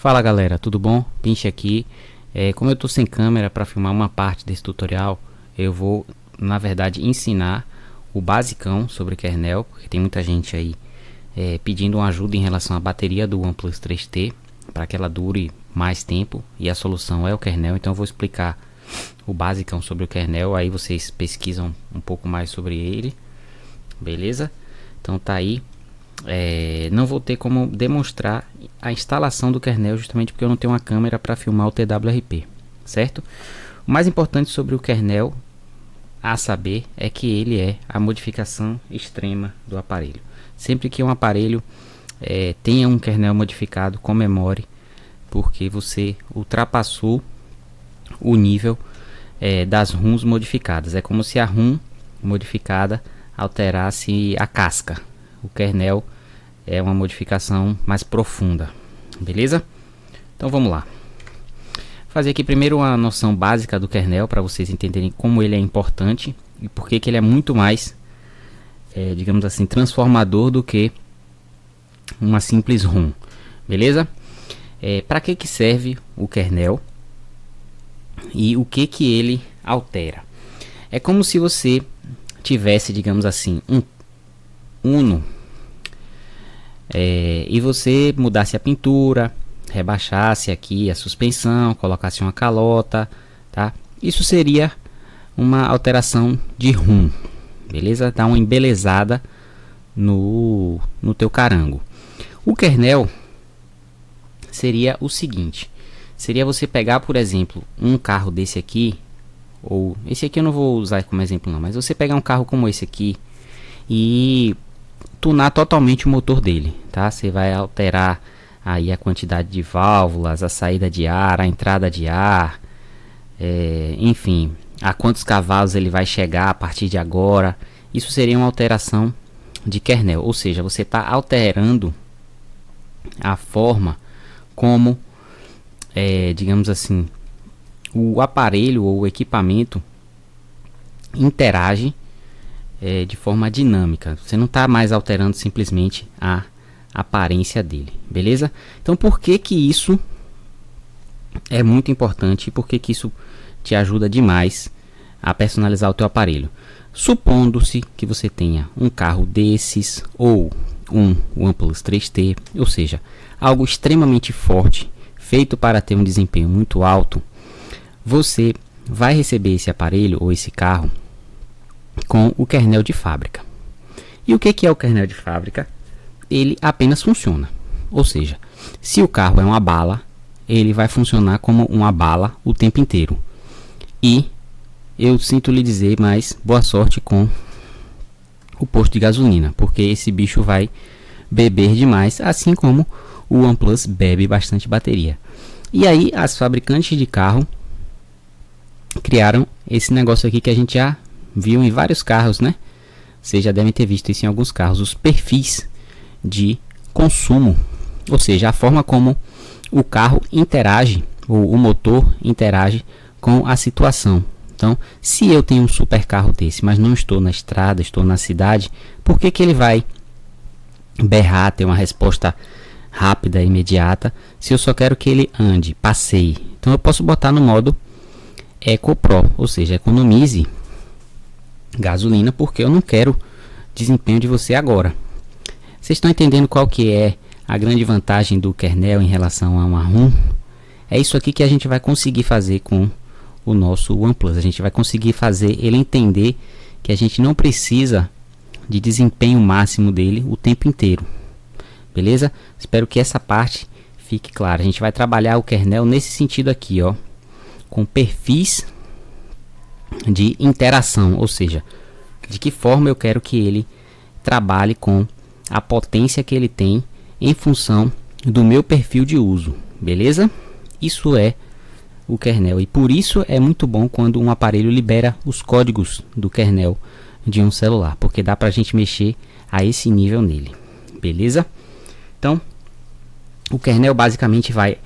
Fala galera, tudo bom? Pinche aqui. Como eu tô sem câmera para filmar uma parte desse tutorial, eu vou na verdade ensinar o basicão sobre o kernel, porque tem muita gente aí pedindo uma ajuda em relação à bateria do OnePlus 3T para que ela dure mais tempo, e a solução é o kernel. Então eu vou explicar o basicão sobre o kernel, aí vocês pesquisam um pouco mais sobre ele, beleza? Então tá aí. Não vou ter como demonstrar a instalação do kernel, justamente porque eu não tenho uma câmera para filmar o TWRP, certo? O mais importante sobre o kernel a saber é que ele é a modificação extrema do aparelho. Sempre que um aparelho tenha um kernel modificado, comemore, porque você ultrapassou o nível das ROMs modificadas. É como se a ROM modificada alterasse a casca. O kernel é uma modificação mais profunda, beleza? Então vamos lá. Fazer aqui primeiro uma noção básica do kernel para vocês entenderem como ele é importante e por que ele é muito mais, digamos assim, transformador do que uma simples ROM, beleza? Para que serve o kernel e o que ele altera? É como se você tivesse, digamos assim, um Uno, e você mudasse a pintura, rebaixasse aqui a suspensão, colocasse uma calota, tá? Isso seria uma alteração de ROM, beleza? Dá uma embelezada no teu carango. O kernel seria o seguinte: seria você pegar, por exemplo, um carro desse aqui, ou esse aqui eu não vou usar como exemplo não, mas você pegar um carro como esse aqui e tunar totalmente o motor dele, tá? Você vai alterar aí a quantidade de válvulas, a saída de ar, a entrada de ar, enfim, a quantos cavalos ele vai chegar a partir de agora. Isso seria uma alteração de kernel, ou seja, você está alterando a forma como, digamos assim, o aparelho ou o equipamento interage de forma dinâmica. Você não está mais alterando simplesmente a aparência dele, beleza? Então por que isso é muito importante e por que isso te ajuda demais a personalizar o teu aparelho? Supondo-se que você tenha um carro desses ou um OnePlus 3T, ou seja, algo extremamente forte, feito para ter um desempenho muito alto, você vai receber esse aparelho ou esse carro com o kernel de fábrica. E o que é o kernel de fábrica? Ele apenas funciona, ou seja, se o carro é uma bala, ele vai funcionar como uma bala o tempo inteiro. E eu sinto lhe dizer, mas boa sorte com o posto de gasolina, porque esse bicho vai beber demais, assim como o OnePlus bebe bastante bateria. E aí as fabricantes de carro criaram esse negócio aqui que a gente já viu em vários carros, né? Vocês já devem ter visto isso em alguns carros, os perfis de consumo, ou seja, a forma como o carro interage, ou o motor interage com a situação. Então, se eu tenho um super carro desse, mas não estou na estrada, estou na cidade, por que ele vai berrar, ter uma resposta rápida e imediata, se eu só quero que ele ande, passeie? Então eu posso botar no modo Eco Pro, ou seja, economize gasolina, porque eu não quero desempenho de você agora. Vocês estão entendendo qual que é a grande vantagem do kernel em relação a uma ROM? É isso aqui que a gente vai conseguir fazer com o nosso OnePlus. A gente vai conseguir fazer ele entender que a gente não precisa de desempenho máximo dele o tempo inteiro, beleza? Espero que essa parte fique clara. A gente vai trabalhar o kernel nesse sentido aqui, ó, com perfis de interação, ou seja, de que forma eu quero que ele trabalhe com a potência que ele tem em função do meu perfil de uso, beleza? Isso é o kernel, e por isso é muito bom quando um aparelho libera os códigos do kernel de um celular, porque dá pra gente mexer a esse nível nele, beleza? Então o kernel basicamente vai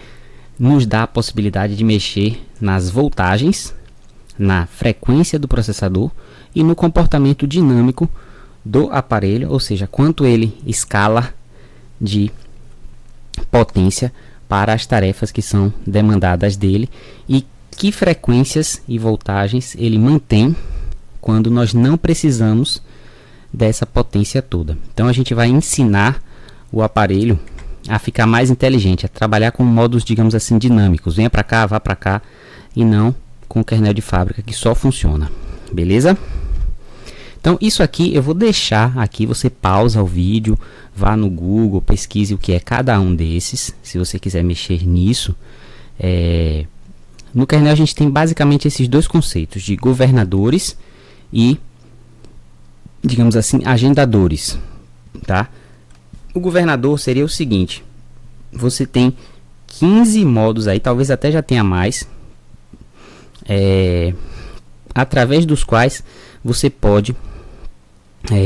nos dar a possibilidade de mexer nas voltagens, na frequência do processador e no comportamento dinâmico do aparelho, ou seja, quanto ele escala de potência para as tarefas que são demandadas dele e que frequências e voltagens ele mantém quando nós não precisamos dessa potência toda. Então a gente vai ensinar o aparelho a ficar mais inteligente, a trabalhar com modos, digamos assim, dinâmicos. Venha para cá, vá para cá, e não com o kernel de fábrica que só funciona. Beleza? Então isso aqui eu vou deixar aqui, você pausa o vídeo, vá no Google, pesquise o que é cada um desses, se você quiser mexer nisso. No kernel a gente tem basicamente esses dois conceitos de governadores e, digamos assim, agendadores, tá? O governador seria o seguinte: você tem 15 modos aí, talvez até já tenha mais, através dos quais você pode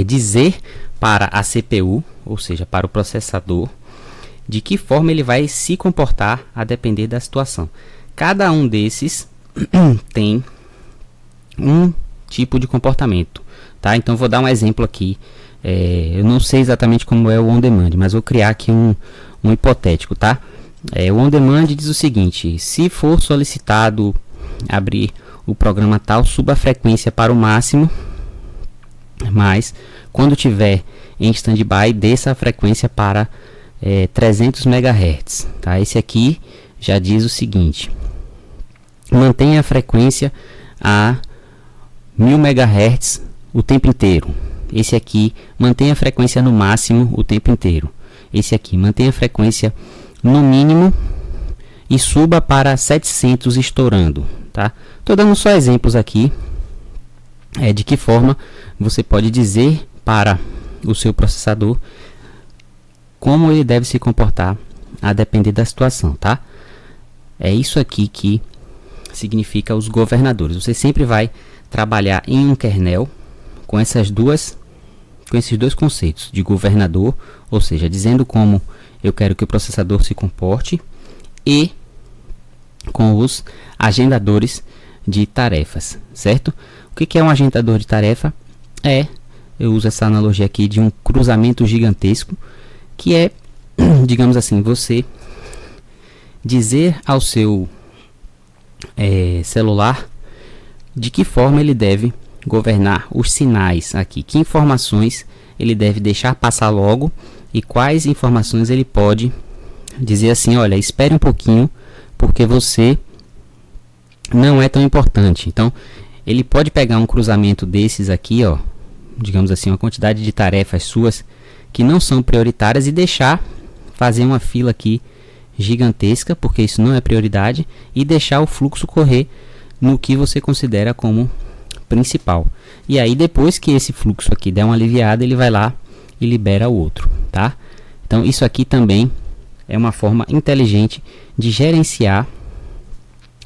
dizer para a CPU, ou seja, para o processador, de que forma ele vai se comportar a depender da situação. Cada um desses tem um tipo de comportamento, tá? Então vou dar um exemplo aqui. Eu não sei exatamente como é o on demand, mas vou criar aqui um hipotético, tá? O on demand diz o seguinte: se for solicitado abrir o programa tal, suba a frequência para o máximo, mas quando tiver em standby, desça a frequência para 300 MHz, tá? Esse aqui já diz o seguinte: mantenha a frequência a 1000 MHz o tempo inteiro. Esse aqui mantenha a frequência no máximo o tempo inteiro. Esse aqui mantenha a frequência no mínimo e suba para 700 estourando, tá? Tô dando só exemplos aqui de que forma você pode dizer para o seu processador como ele deve se comportar a depender da situação, tá? É isso aqui que significa os governadores. Você sempre vai trabalhar em um kernel com esses dois conceitos de governador, ou seja, dizendo como eu quero que o processador se comporte, e com os agendadores de tarefas, certo? O que é um agendador de tarefa? Eu uso essa analogia aqui de um cruzamento gigantesco, que é, digamos assim, você dizer ao seu celular de que forma ele deve governar os sinais aqui, que informações ele deve deixar passar logo e quais informações ele pode dizer assim: olha, espere um pouquinho porque você não é tão importante. Então ele pode pegar um cruzamento desses aqui, ó, digamos assim, uma quantidade de tarefas suas que não são prioritárias e deixar fazer uma fila aqui gigantesca, porque isso não é prioridade, e deixar o fluxo correr no que você considera como principal. E aí depois que esse fluxo aqui der uma aliviada, ele vai lá e libera o outro, tá? Então isso aqui também é uma forma inteligente de gerenciar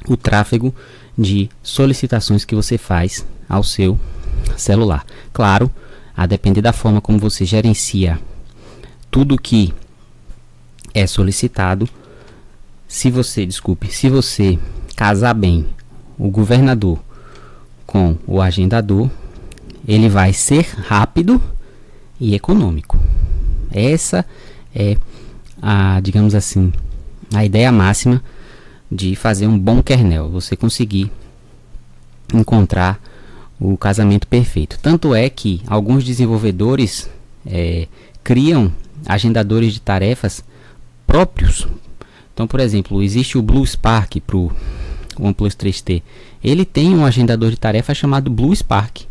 o tráfego de solicitações que você faz ao seu celular. Claro, a depender da forma como você gerencia tudo que é solicitado, se você casar bem o governador com o agendador, ele vai ser rápido e econômico. Essa é digamos assim, a ideia máxima de fazer um bom kernel, você conseguir encontrar o casamento perfeito. Tanto é que alguns desenvolvedores criam agendadores de tarefas próprios. Então, por exemplo, existe o Blue Spark para o OnePlus 3T. Ele tem um agendador de tarefas chamado Blue Spark,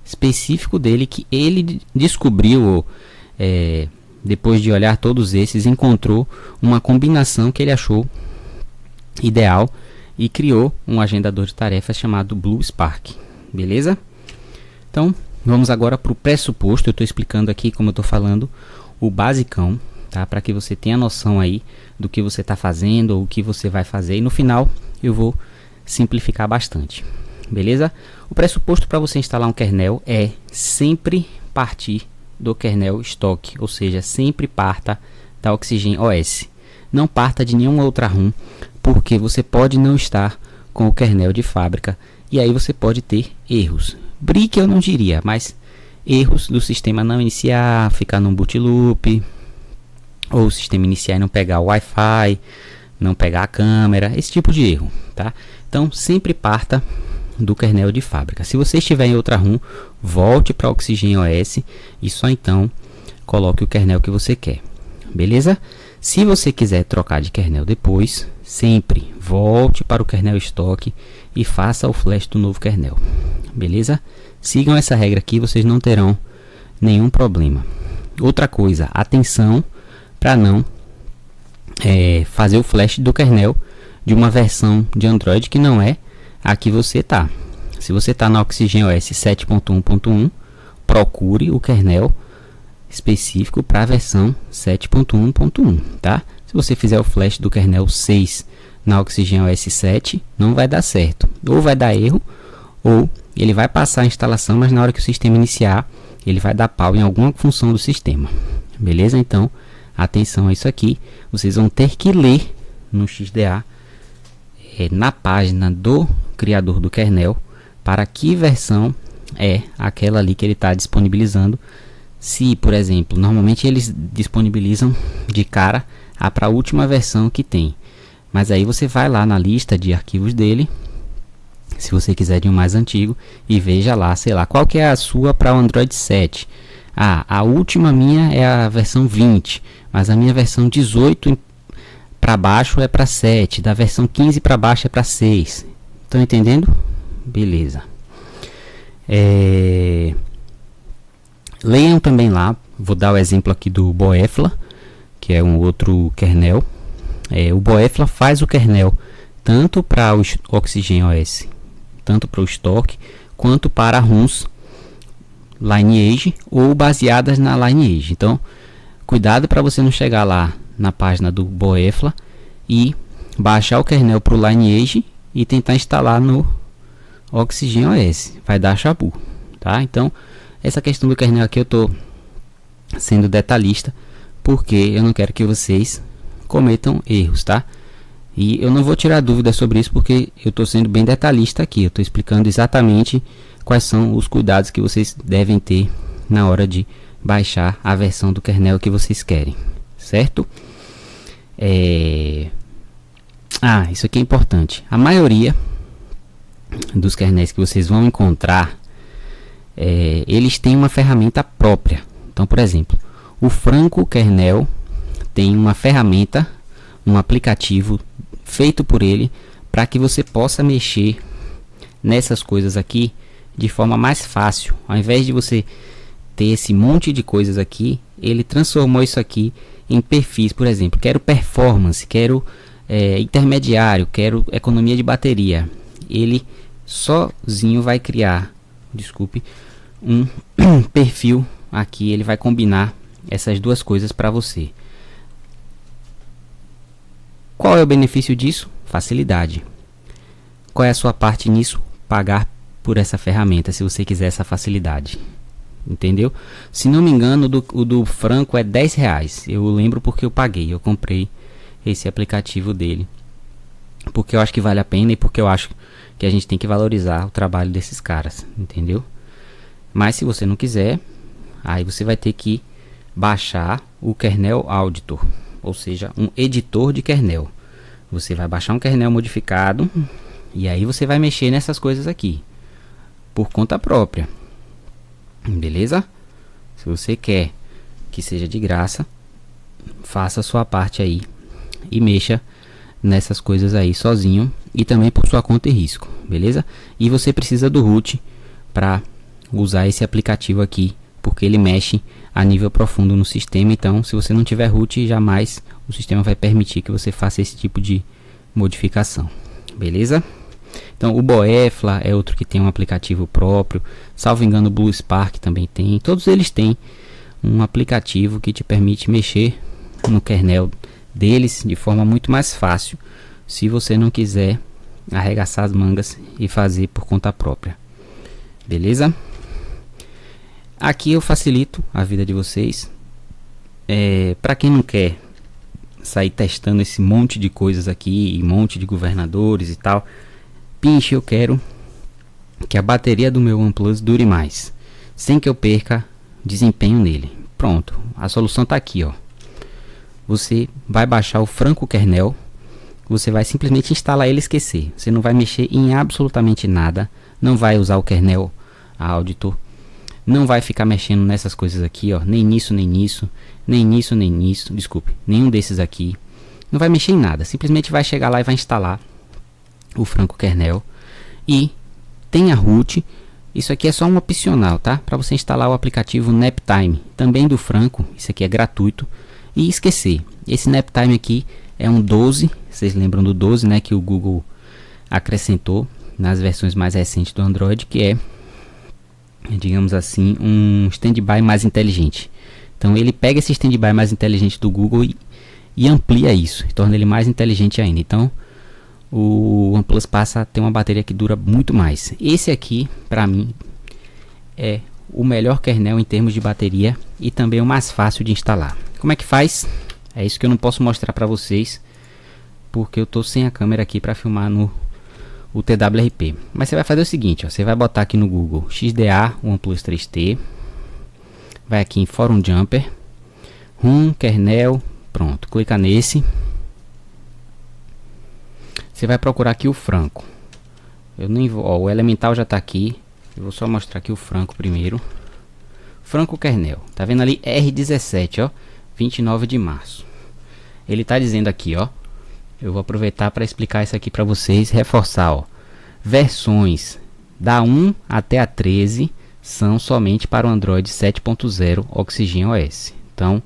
específico dele, que ele descobriu, depois de olhar todos esses, encontrou uma combinação que ele achou ideal e criou um agendador de tarefas chamado Blue Spark. Beleza? Então, vamos agora para o pressuposto. Eu estou explicando aqui, como eu estou falando, o basicão, tá? Para que você tenha noção aí do que você está fazendo ou o que você vai fazer. E no final eu vou simplificar bastante. Beleza? O pressuposto para você instalar um kernel é sempre partir do kernel estoque, ou seja, sempre parta da Oxygen OS. Não parta de nenhuma outra ROM, porque você pode não estar com o kernel de fábrica e aí você pode ter erros. Brick eu não diria, mas erros do sistema não iniciar, ficar num boot loop, ou o sistema iniciar e não pegar o Wi-Fi, não pegar a câmera, esse tipo de erro, tá? Então sempre parta do kernel de fábrica. Se você estiver em outra ROM, volte para Oxygen OS e só então coloque o kernel que você quer, beleza? Se você quiser trocar de kernel depois, sempre volte para o kernel estoque e faça o flash do novo kernel, beleza? Sigam essa regra aqui, vocês não terão nenhum problema. Outra coisa, atenção para não fazer o flash do kernel de uma versão de Android que não é a que você tá. Se você tá na Oxygen OS 7.1.1, procure o kernel específico para a versão 7.1.1, tá? Se você fizer o flash do kernel 6 na Oxygen OS 7, não vai dar certo. Ou vai dar erro, ou ele vai passar a instalação, mas na hora que o sistema iniciar, ele vai dar pau em alguma função do sistema. Beleza? Então, atenção a isso aqui. Vocês vão ter que ler no XDA, na página do criador do kernel, para que versão é aquela ali que ele está disponibilizando. Se, por exemplo, normalmente eles disponibilizam de cara para a última versão que tem. Mas aí você vai lá na lista de arquivos dele, se você quiser de um mais antigo, e veja lá, sei lá, qual que é a sua para o Android 7. A última minha é a versão 20, mas a minha versão 18 para baixo é para 7, da versão 15 para baixo é para 6. Estão entendendo? Beleza. Leiam também lá, vou dar o exemplo aqui do Boefla, que é um outro kernel. O Boefla faz o kernel tanto para o Oxygen OS, tanto para o estoque, quanto para ROMs Lineage ou baseadas na Lineage. Então, cuidado para você não chegar lá na página do Boefla e baixar o kernel para o Lineage e tentar instalar no Oxygen OS. Vai dar chabu, tá? Então, essa questão do kernel aqui eu estou sendo detalhista, porque eu não quero que vocês cometam erros, tá? E eu não vou tirar dúvidas sobre isso, porque eu estou sendo bem detalhista aqui. Eu estou explicando exatamente quais são os cuidados que vocês devem ter na hora de baixar a versão do kernel que vocês querem, certo? Isso aqui é importante. A maioria dos kernels que vocês vão encontrar, eles têm uma ferramenta própria. Então, por exemplo, o Franco Kernel tem uma ferramenta, um aplicativo feito por ele para que você possa mexer nessas coisas aqui de forma mais fácil. Ao invés de você ter esse monte de coisas aqui, ele transformou isso aqui em perfis. Por exemplo, quero performance, quero intermediário, quero economia de bateria. Ele sozinho vai criar, um perfil aqui. Ele vai combinar essas duas coisas para você. Qual é o benefício disso? Facilidade. Qual é a sua parte nisso? Pagar por essa ferramenta, se você quiser essa facilidade. Entendeu? Se não me engano, o do Franco é R$10. Eu lembro porque eu paguei. Eu comprei esse aplicativo dele, porque eu acho que vale a pena e porque eu acho que a gente tem que valorizar o trabalho desses caras. Entendeu? Mas se você não quiser, aí você vai ter que baixar o Kernel Auditor, ou seja, um editor de kernel. Você vai baixar um kernel modificado e aí você vai mexer nessas coisas aqui por conta própria, beleza? Se você quer que seja de graça, faça a sua parte aí e mexa nessas coisas aí sozinho e também por sua conta e risco, beleza? E você precisa do root para usar esse aplicativo aqui, porque ele mexe a nível profundo no sistema. Então, se você não tiver root, jamais o sistema vai permitir que você faça esse tipo de modificação, beleza? Então, o Boefla é outro que tem um aplicativo próprio. Salvo engano, o Blue Spark também tem. Todos eles têm um aplicativo que te permite mexer no kernel deles de forma muito mais fácil, se você não quiser arregaçar as mangas e fazer por conta própria, beleza? Aqui eu facilito a vida de vocês. Para quem não quer sair testando esse monte de coisas aqui e monte de governadores e tal, pinche, eu quero que a bateria do meu OnePlus dure mais, sem que eu perca desempenho nele. Pronto, a solução está aqui, ó. Você vai baixar o Franco Kernel você vai simplesmente instalar ele e esquecer. Você não vai mexer em absolutamente nada, não vai usar o kernel auditor, não vai ficar mexendo nessas coisas aqui, ó, nem nisso, nem nisso, nem nisso, nem nisso, desculpe, nenhum desses aqui. Não vai mexer em nada, simplesmente vai chegar lá e vai instalar o Franco Kernel. E tem a root. Isso aqui é só um opcional, tá? Para você instalar o aplicativo Naptime, também do Franco. Isso aqui é gratuito. E esquecer, esse Naptime aqui é um 12. Vocês lembram do 12, né? Que o Google acrescentou nas versões mais recentes do Android, que é, digamos assim, um standby mais inteligente. Então ele pega esse standby mais inteligente do Google e amplia isso, e torna ele mais inteligente ainda. Então o OnePlus passa a ter uma bateria que dura muito mais. Esse aqui, para mim, é o melhor kernel em termos de bateria e também o mais fácil de instalar. Como é que faz? É isso que eu não posso mostrar para vocês, porque eu tô sem a câmera aqui para filmar no o TWRP. Mas você vai fazer o seguinte, ó, você vai botar aqui no Google XDA OnePlus 3T, vai aqui em Forum Jumper, kernel, pronto, clica nesse. Você vai procurar aqui o Franco. Eu nem vou, ó, o Elemental já está aqui. Eu vou só mostrar aqui o Franco primeiro. Franco Kernel. Tá vendo ali R17, ó, 29 de março. Ele tá dizendo aqui, ó. Eu vou aproveitar para explicar isso aqui para vocês, reforçar, ó. Versões da 1 até a 13 são somente para o Android 7.0 Oxygen OS. Então,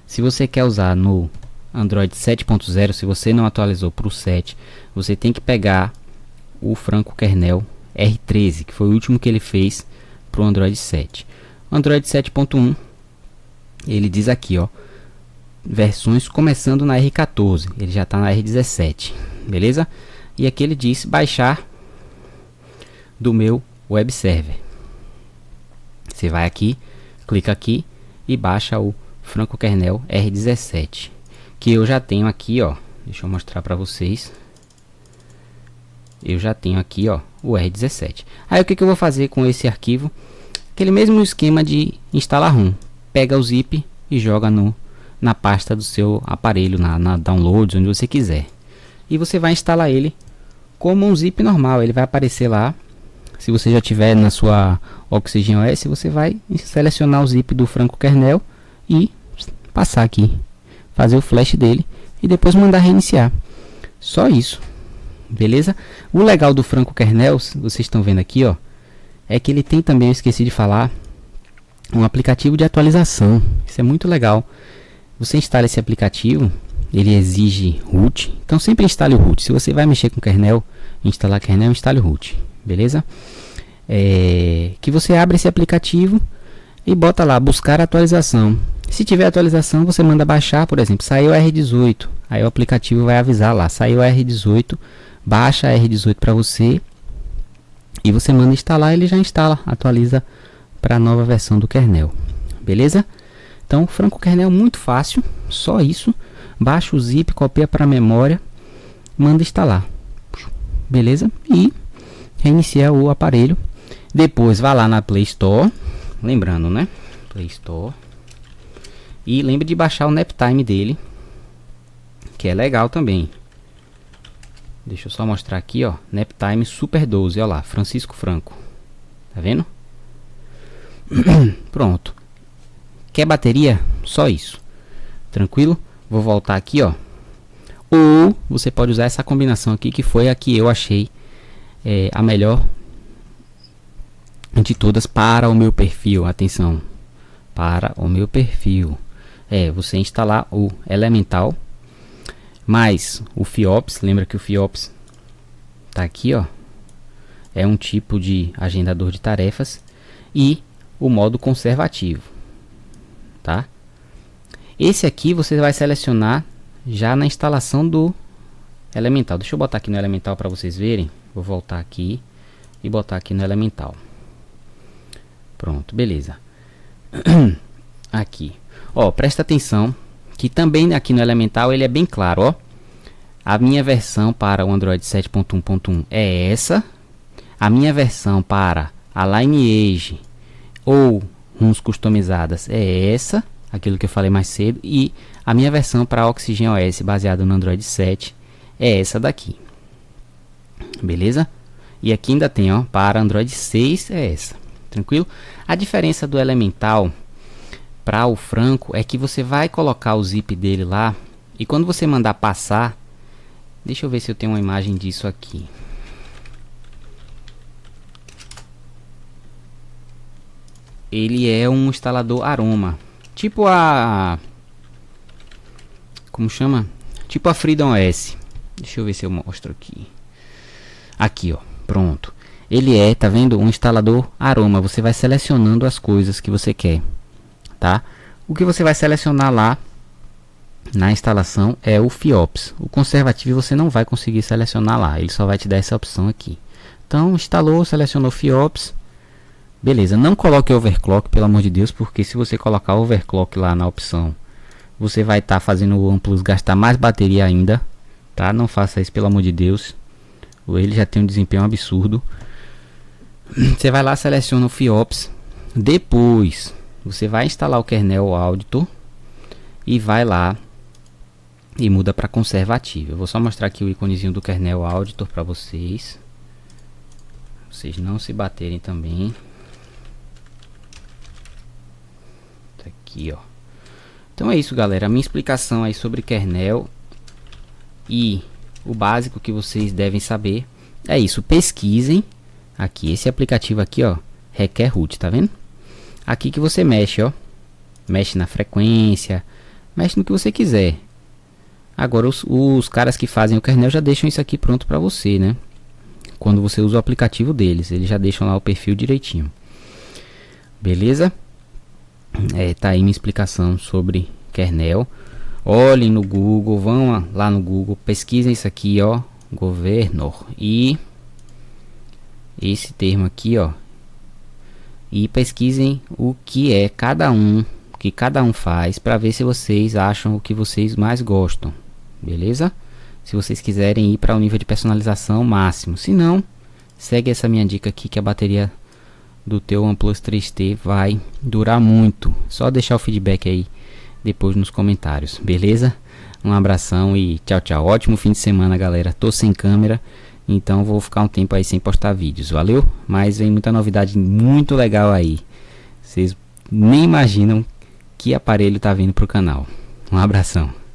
se você quer usar no Android 7.0, se você não atualizou para o 7, você tem que pegar o Franco Kernel R13, que foi o último que ele fez para o Android 7. O Android 7.1, ele diz aqui, ó, versões começando na R14, ele já está na R17, beleza? E aqui ele diz baixar do meu web server. Você vai aqui, clica aqui e baixa o Franco Kernel R17, que eu já tenho aqui, ó. Deixa eu mostrar para vocês. Eu já tenho aqui, ó, o R17. Aí o que eu vou fazer com esse arquivo? Aquele mesmo esquema de instalar ROM. Pega o zip e joga na pasta do seu aparelho, na downloads, onde você quiser. E você vai instalar ele como um zip normal. Ele vai aparecer lá. Se você já tiver na sua Oxygen OS, você vai selecionar o zip do Franco Kernel e passar aqui, fazer o flash dele e depois mandar reiniciar. Só isso, beleza? O legal do Franco Kernel, vocês estão vendo aqui, ó, é que ele tem também, eu esqueci de falar, um aplicativo de atualização. Isso é muito legal. Você instala esse aplicativo, ele exige root, então sempre instale o root. Se você vai mexer com kernel, instalar kernel, instale o root, beleza? Que você abre esse aplicativo e bota lá, buscar atualização. Se tiver atualização, você manda baixar, por exemplo, saiu a R18, aí o aplicativo vai avisar lá, saiu a R18, baixa a R18 para você e você manda instalar, ele já instala, atualiza para a nova versão do kernel, beleza? Então, Franco Kernel muito fácil, só isso, baixa o zip, copia para a memória, manda instalar, beleza? E reinicia o aparelho. Depois vai lá na Play Store, lembrando, né? Play Store. E lembre de baixar o Naptime dele, que é legal também. Deixa eu só mostrar aqui, ó, Naptime Super 12, ó lá, Francisco Franco. Tá vendo? Pronto. Quer bateria? Só isso. Tranquilo? Vou voltar aqui, ó. Ou você pode usar essa combinação aqui, que foi a que eu achei a melhor de todas para o meu perfil. Atenção, para o meu perfil. Você instalar o Elemental mais o FIOPS. Lembra que o FIOPS tá aqui, ó, é um tipo de agendador de tarefas, e o modo conservativo, tá? Esse aqui você vai selecionar já na instalação do Elemental. Deixa eu botar aqui no Elemental para vocês verem. Vou voltar aqui e botar aqui no Elemental. Pronto, beleza. Aqui, ó, presta atenção que também aqui no Elemental ele é bem claro, ó. A minha versão para o Android 7.1.1 é essa. A minha versão para a Lineage ou ROMs customizadas é essa, aquilo que eu falei mais cedo. E a minha versão para Oxygen OS baseado no Android 7 é essa daqui. Beleza? E aqui ainda tem, ó, para Android 6 é essa. Tranquilo? A diferença do Elemental para o Franco é que você vai colocar o zip dele lá e quando você mandar passar, deixa eu ver se eu tenho uma imagem disso aqui. Ele é um instalador Aroma, tipo como chama? Tipo a Freedom OS. Deixa eu ver se eu mostro aqui. Aqui, ó, pronto. Ele é, tá vendo? Um instalador Aroma. Você vai selecionando as coisas que você quer, tá? O que você vai selecionar lá na instalação é o FIOPS. O conservativo você não vai conseguir selecionar lá. Ele só vai te dar essa opção aqui. Então, instalou, selecionou FIOPS. Beleza, não coloque overclock, pelo amor de Deus, porque se você colocar overclock lá na opção, você vai estar fazendo o OnePlus gastar mais bateria ainda, tá? Não faça isso, pelo amor de Deus. Ele já tem um desempenho absurdo. Você vai lá, seleciona o FIOPS. Depois, você vai instalar o kernel Auditor e vai lá e muda para conservativo. Eu vou só mostrar aqui o íconezinho do kernel Auditor para vocês não se baterem também. Tá aqui, ó. Então é isso, galera. A minha explicação aí sobre kernel e o básico que vocês devem saber é isso. Pesquisem aqui. Esse aplicativo aqui, ó, requer root, tá vendo? Aqui que você mexe, ó. Mexe na frequência, mexe no que você quiser. Agora os caras que fazem o kernel já deixam isso aqui pronto para você, né? Quando você usa o aplicativo deles, eles já deixam lá o perfil direitinho. Beleza? Tá aí minha explicação sobre kernel. Olhem no Google, vão lá no Google, pesquisem isso aqui, ó, governor, e esse termo aqui, ó, e pesquisem o que é cada um, o que cada um faz, para ver se vocês acham o que vocês mais gostam. Beleza? Se vocês quiserem ir para o nível de personalização máximo, se não, segue essa minha dica aqui que a bateria do teu OnePlus 3T vai durar muito. Só deixar o feedback aí depois nos comentários, beleza? Um abração e tchau, tchau. Ótimo fim de semana, galera. Tô sem câmera, então vou ficar um tempo aí sem postar vídeos, valeu? Mas vem muita novidade muito legal aí. Vocês nem imaginam que aparelho tá vindo pro canal. Um abração.